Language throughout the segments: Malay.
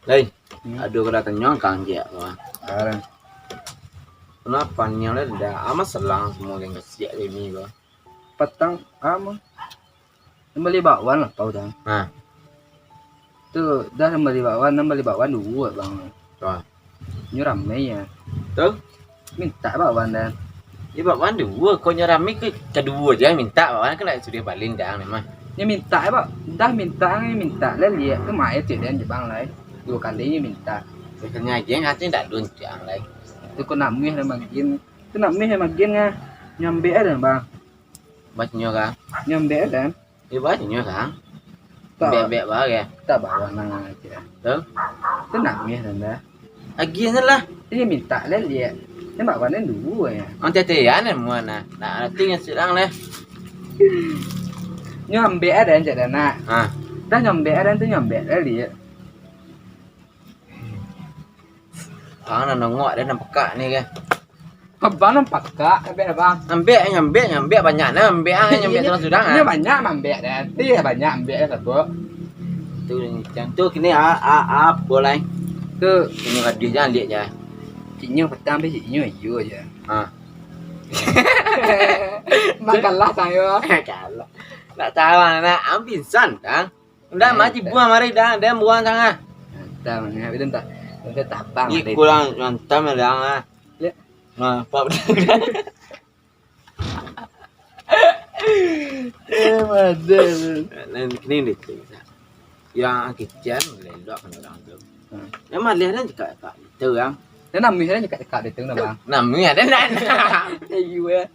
Đây, aduh kada kenyang kan dia. Sekarang Kenapa nyala dah amat selang semua yang kesiak ini bah. petang kamu beli bakwan lah kau dah. Nah, Tuh dah beli bakwan dua bang. rồi. Như rame ya. Tuh, Minta bakwan dah. ini bakwan dua, kau nyarami ke kedua aja minta bakwan kan lại sudah paling dah memang. Như minta bak, dah minta lah lihat ke mai chuyện đến bang lấy. Dua kali như minta. Sebenarnya aja hati tak luncang lagi. Tuh kau nak mie sama gin. Tuh nak mie sama gin nga. Nyambe dah bang. Bacanya kan? Nyambe dah. Ini bacanya kan? Tak Bebek bah ya. tak bakwan nang aja. Tuh, Tuh nak mie dah. lagi lah. Ini minta lah lihat. Ini bakwannya dua ya. Nanti tian semua nah. Nah, tinggal sedang lah. Nyambe ada yang jadi nak. Ah, Dah nyambe ada tu nyambe lah lihat. orang nak nongok dia nak pekak ni kan. Abang nampak kak, bang. Nyambek banyak nah, nyambek terus sudah Ini ah. banyak mambek dah. Iya banyak mambek satu. Tu yang tu kini boleh. Tuh Kini radio jangan lihat je. ciknya petang be ciknya iyo aja. Ah. Makanlah saya. Kalau nak tahu nak ambil san kan. Dah mati buang mari dah, dia buang sangat. Tahu ni, itu tak. Itu tapang. Ni kurang mantap dah ah. Lihat. Nah, apa dah. Madel. Lain kini ni tu. Yang kitchen lelok kan orang tu. Yang mah lihat juga tak. Tu yang. Dia nak mie ni dekat itu na bang. Namanya ada nak. Iyo ya.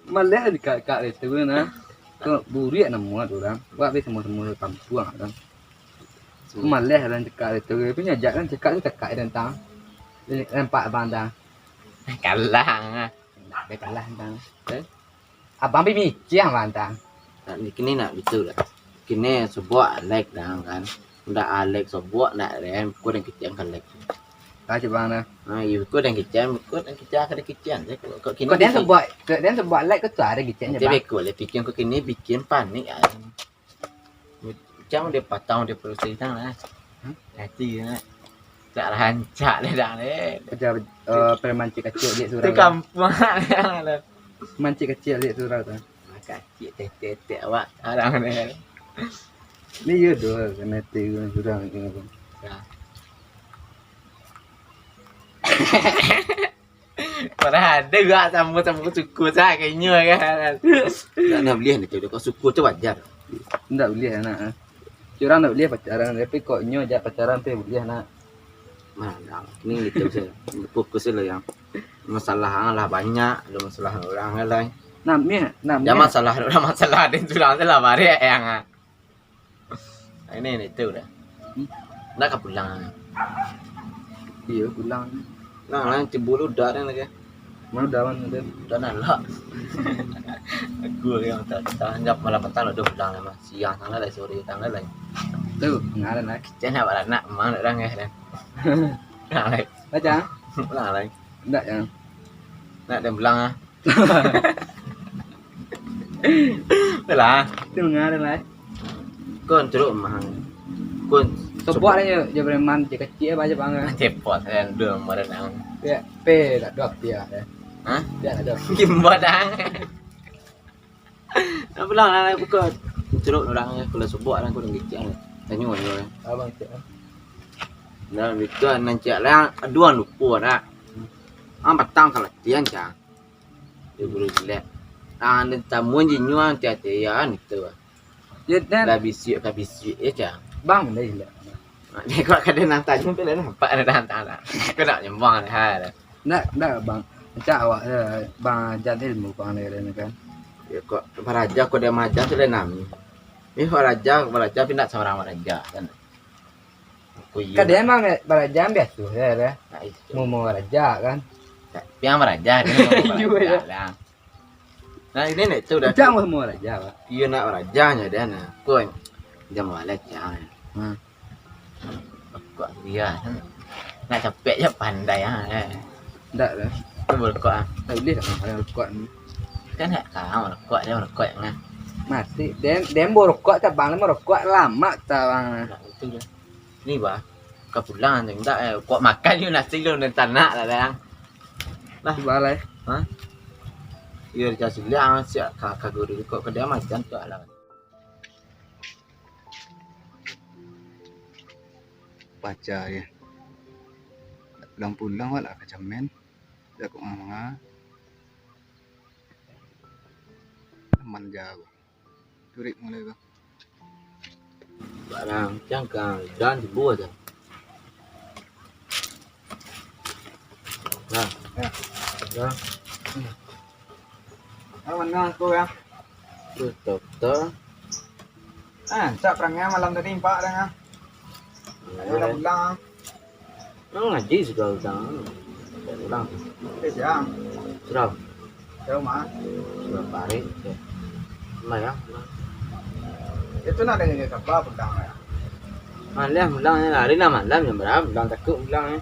Malah dekat itu na. Ke burik nama tu orang. Buat be semua kampung orang. Malah dan dekat itu. Punya jalan dekat tu dekat tentang. Nampak bandang. Kalah. Nak kalah tentang. Abang be mikir bandang. Ni kini nak betul lah. Kini sebuah like dah kan. Dah like sebuah nak rem. Kau dan kitchen kan like. Kau bang na. Ah, kau dan kitchen ada kitchen. Kau kini. Kau dan sebuah like kau tu ada gitu je bang. Tapi kau le bikin kau kini bikin panik ah. Macam dia patang dia perlu cerita lah. Hati lah. Tak rancak dia dah le. Kerja permancik kecil lihat surau. Di kampung lah. Mancik kecil lihat surau tu. Kacik tete awak arang ni. Ni ya doa kena tu surau ni. Padahal ada juga sama suku saya kayaknya kan. Tak nak beli ni tu kau suku tu wajar. Tak boleh anak. Curang tak boleh pacaran tapi kok nyo ajak pacaran tu boleh anak. Mana ni itu saya fokus lah yang masalah lah banyak, ada masalah orang lain. Namnya. Ada masalah ada sudah lah bare yang. Ini itu dah. Nak ke pulang. Iya pulang. Nah, lain cebulu dah dan lagi. Mana dawan ada. Dah nak lah. Aku yang tak tanjap malam petang udah pulang lah siang sana dari sore tanggal lain. Tu ngaran nak. Jangan nak nak mang nak orang kan. Nak lain. Baca. Pulang lain. Tak yang. Nak dan pulang ah. Belah. Tu ngaran lah. Kon teruk mahang. Kon Sebuah dia preman kecil baca bang. cepot dan đường mà đang. Ya, P tak dok dia. Hah? Dia tak dok. Kim badang. Nak pulang lah buka. Teruk orang kalau sebuah orang kau ngicang. Tanya orang. Abang tu. Dan itu nanti lah dua lupa dah. Petang kalau tiang cang. Dia boleh jelek. Nanti tamu jinyuan tiap-tiap itu. Dia dan Habis ya cang. bang dah. Dia kau kada nanti pun bila nampak ada nanti lah. Kau nak nyembang dah. Nak bang. Macam awak bang jadi ilmu bang ni kan. Ya kok raja kau dia maja tu dia nami. Ini raja pindah sama orang raja kan. Kan dia emang baraja biasa ya. Mau raja kan. Yang raja dia mau raja. Nah ini nih tu dah. Jangan mau raja pak. Iya nak rajanya dia nah. Kau dia mau raja. Kok dia nak capek je pandai ah. Tak dah. Kau berkok ah. Tak boleh tak ada rokok ni. Kan nak kau berkok dia berkok ngah. Mati. Dem rokok tak bang mau rokok lama tak bang. Nah itu dia. Ni bah. Kepulang enggak kok makan yuk nasi lu dan tanah lah bang. Di balai. Iya dikasih liang sih kakak gue kok kedai macam tu lah. Baca ya. Pulang-pulang wala ka jamin. Dah kok nganga. Teman jago. Turik mulai bang. Barang cangkang dan dibuat dah. Nah, Ya. dah. Mana aku ya? Tutup tu. Cak perangnya malam tadi empat dah ngah. Udah pulang. Ngaji sudah utang. Ulang. Siang. Sudah. Jauh mah. Sudah balik. Lumayan. Itu nak dengan kapal pulang ya. Malam pulang hari lah malam jam berapa? Pulang takut pulang ya.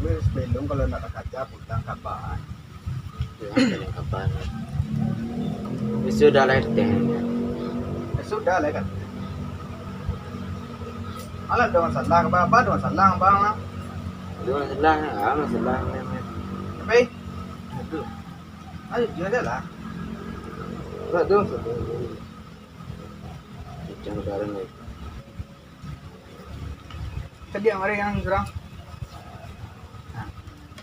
Sebelum kalau nak kaca pulang kapal. Jalan kapan? Sudah lah teh. Sudah lah kan. Alat dengan salah ke apa dengan salah bang lah. Dua masalah, masalah. Tapi, itu, ayo dia lah. Betul. Jangan bareng ni. Tadi yang ada yang kurang.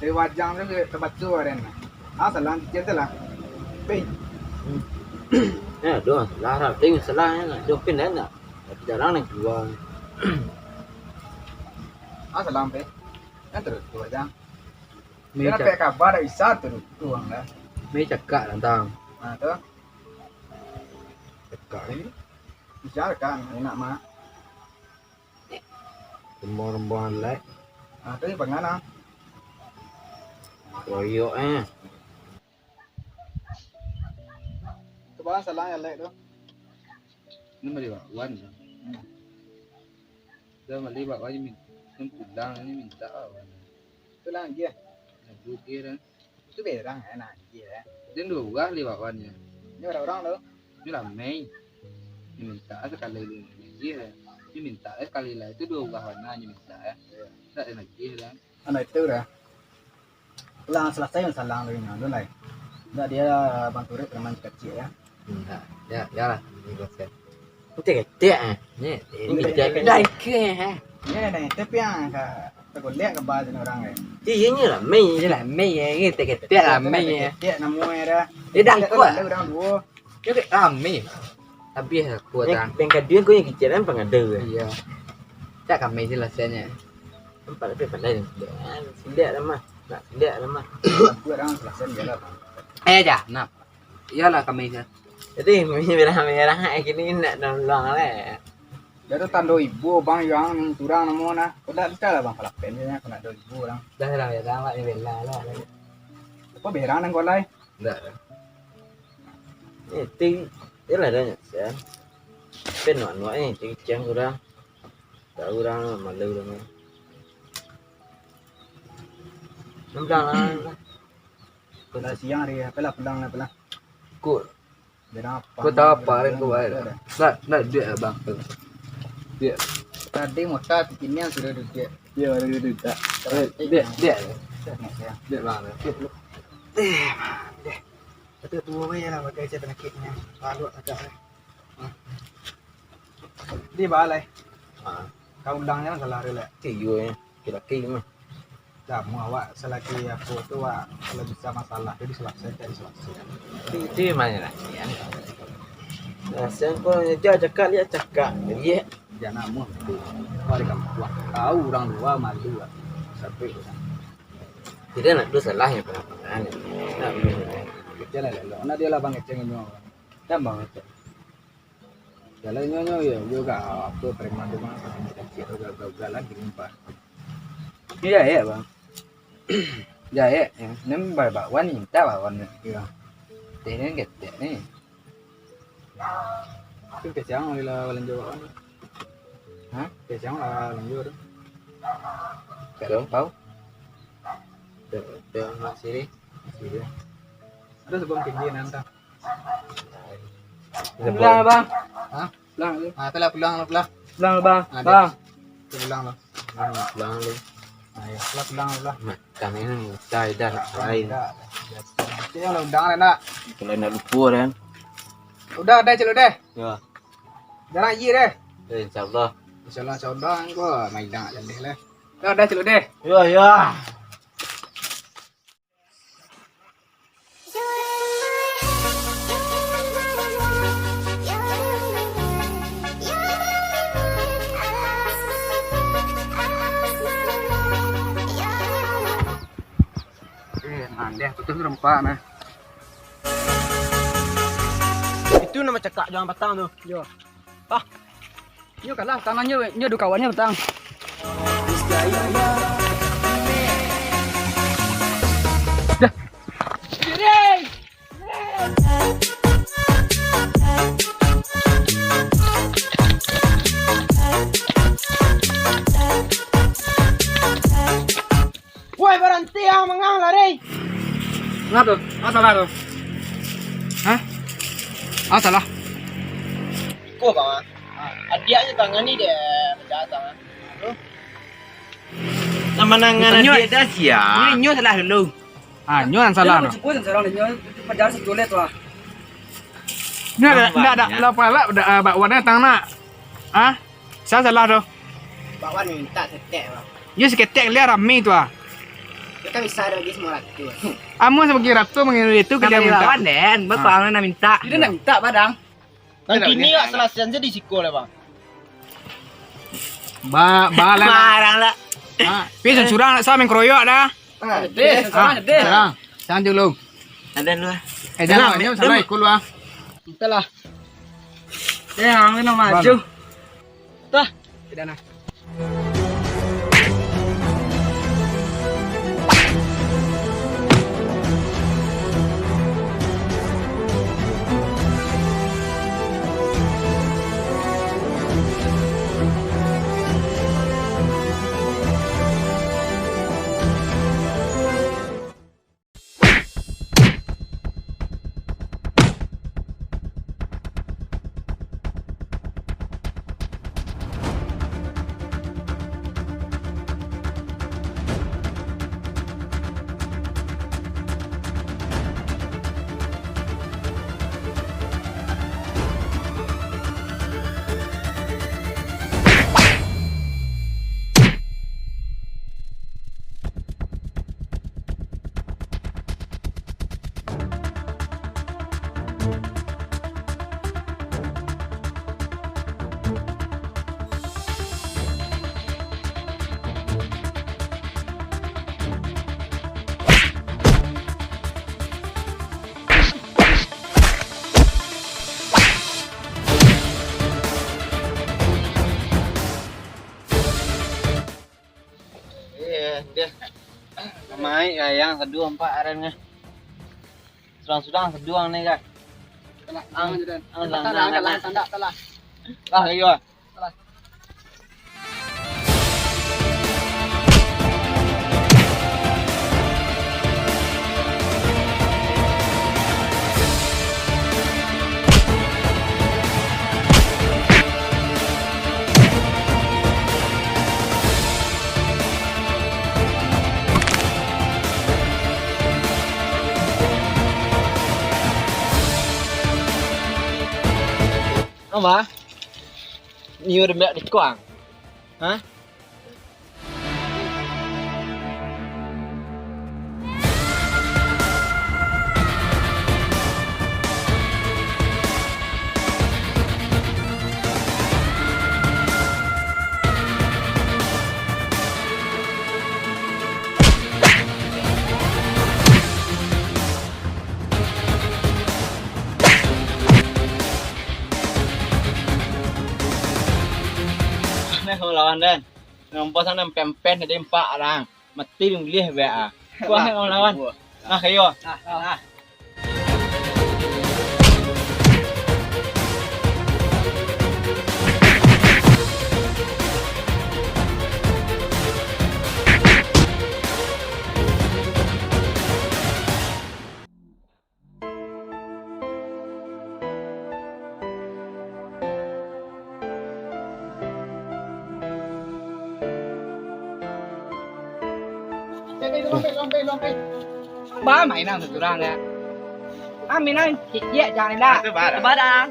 Dari wajang tu ke tempat tu ada ni. Salah kita lah. Baik. Dua masalah. Rating masalahnya. Dua pindah nak. Tapi jarang nak keluar. Salah pe. Yang terus tu wajang. Mi Dia nak pakai kabar dah isa terus tuang lah. cakap tentang. Tu. Cakap ni. Bisa kan enak mah. Rembang-rembang like. Tu yang pengen Koyok Tu bahan salah yang lain tu. Ini mari Pak Wan. Dah mari Pak Wan ni pulang ni minta Wan. Tu lah dia. Nak duit kan. Tu berang enak dia. Dia dua orang li Pak Wan ni. Ni orang tu. Ni lah Mei. Ni minta sekali dia. Ni minta sekali lah itu dua orang warna ni minta ya. Tak enak dia kan. Anak itu dah. Pulang selesai yang salah lagi tu lah. Dah dia bantu rek teman kecil ya. Ya lah. Ni bosan. Kita ketek Ni. Ini kita kedai ke Ni dah tapi yang tak boleh ke bahasa orang ni. Dia ni lah Mei. Ni lah Mei ni tek lah Mei. Dia nama dah. Dia dah kuat. Dia orang dua. Dia tek Mei. Habis kuat dah. Yang kedua kau yang kecil kan pengada. Iya. Tak kami jelasnya. Nampak tapi pandai ni. Silat lah mah. Nak silat lah mah. Dua orang selesai dia lah. Dah. Nak. Iyalah kami je. Jadi merah-merah gini nak nolong lah. Dia tu tanda ibu bang yang turang nama na. Kau dah lah bang kalau pendeknya kau nak 2000 orang. Dah ya dah mak ni bela lah. Apa berang nang kau lai? Dah. Ting dia lah dah nyat. Pen nuan ni ting cang kurang. Tak kurang malu dah. Nampak lah. Kau dah siang hari apa lah pulang lah pulang. Kut. Berang apa? Kau tahu apa hari kau ada? Nak dia bang. Dia. Tadi motor kini yang sudah duduk. Dia ada duduk tak. Dia. Ya. Dia bang. Itu tua we lah pakai saya penyakitnya. Lalu agak. Di balai. Kau undangnya salah rela. Tiyo kira-kira mah. Kamu awak selagi aku tu awak kalau bisa masalah jadi selesai dari selesai. Itu mana lah. Rasa kau nyajak cakap dia cakap. Dia Jangan namun tu. Kau ada kamu buat. Tahu orang dua malu lah. Sampai tidak nak dua salah yang pernah. Nak kerja lah lo. Nak dia lah bang ngeceng nyo. Dan bang ngeceng. Jalan nyo ya juga apa preman tu bang kecil gagal-gagalan diumpat. Iya ya bang. Ya ya. Nem bakwan ni tak bakwan ni. Ya. Teh ketek ni. Tu kecang lah walan Jawa. Hah? Kecang lah walan Jawa tu. Kalau tahu. Dah masih ni. Ada sebelum kerja nanti. Pulang bang. Hah? Pulang. Ah, telah pulang. Pulang bang. Ada. Bang. Pulang lah. Pulang lu. Ayo, pulang lah. Makan ini cai dah lain. Cik yang udang nak. Kalau nak lupa kan. Udah deh celuk deh. Ya. Jangan ye deh. Insyaallah. Insyaallah saudang gua main dah deh lah. Udah celuk deh. Ya ya. Mandeh betul rempah nah. Itu nama cakap jangan batang tu. Yo. Ah. Yo kalah tangannya nyo dua kawannya betang. Dah. Woi berhenti yang mengang lari. Ngap tuh, salah tuh. Hah? Salah. Kau bang. Adiaknya tangan ni dia macam tangan. Nama nangan dia dah siap. Ini nyo salah dulu. Nyo yang salah no. Gue sekarang nyo penjara sejulet lah. Ini ada lapala bak warna tang nak. Saya salah tuh. Bawa ni minta setek bang. Yo seketek lihat rame tu Kita bisa bagi semua ratu. Amo sebagai ratu mengenai itu ke dia minta. Lawan den, bang nak minta. Dia nak minta padang. Nanti ni tak selesai je di siko lah bang. Balang. Barang lah. Pisan surang sama mengkroyok dah. Deh, Sarang. Sarang dulu. Ada lu. Jangan, ini salah ikut lu Entahlah. Yang ini maju. Tah. Tidak nak. Dia. Mai yang kedua empat arangnya. Sudah kedua ni kan. Tanda. Ah, ayo. Apa? Nhiều được mẹ đi quảng. Hả? Không lawan dan. Nampak sana pempen ada empat orang. Mati pilih WA. Kuah không lawan. Nah, kayo. Ba mày nang seorang ya. Amin nang ya jangan dah. Barang.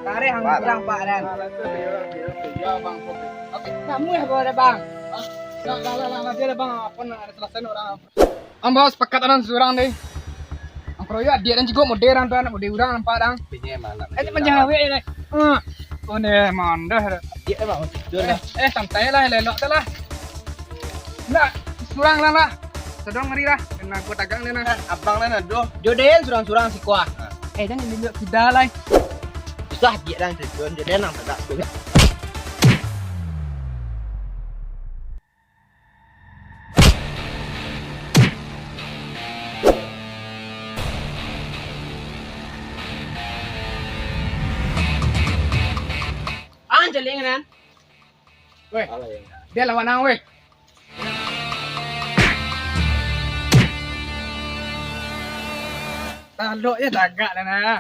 Tarik hang kurang pak dan. Oke, kamu ya boleh bang. Lah dia bang apa ada selesai orang. Am bawa sepakat orang seorang deh. Ang kroya dia dan juga modern tuh anak modern nampak dang. Pinjam mana? Menjaga ini. Oh ne mandah. Dia bang. Santai lah lelok tu lah. Enggak, surang lah. Sedang ngeri lah. Kena gua tagang dia nah. Abang mana doh? Jodohin surang-surang si kuah. Dan ini juga kita lah. Susah dia dan tujuan dia nang tak tu. Jaling kan? Weh, dia lawan ang weh. Talo ya tagak na na.